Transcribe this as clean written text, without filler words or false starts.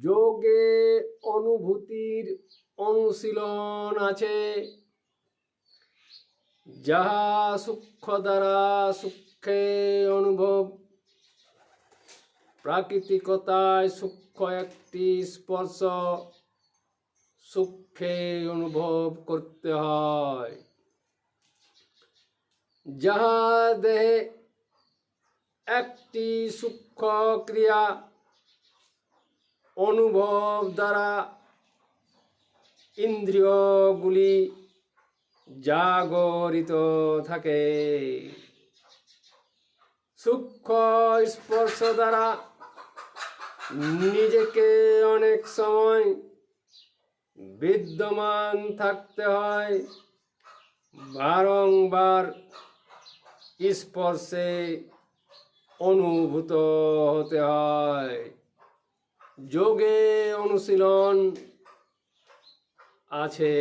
যোগে অনুভূতির অনুশীলন আছে, যাহা সূক্ষ্ম দ্বারা সূক্ষ্মে অনুভব। প্রাকৃতিকতায় সূক্ষ্ম একটি স্পর্শ সূক্ষ্মে অনুভব করতে হয়, যাহা দেহে একটি সূক্ষ্ম ক্রিয়া অনুভব দ্বারা ইন্দ্রিয়গুলি জাগরিত থাকে। সূক্ষ্ম স্পর্শ দ্বারা নিজেকে অনেক সময় বিদ্যমান থাকতে হয়, বারংবার স্পর্শে অনুভূত হতে হয়। যোগে অনুশীলন আছে।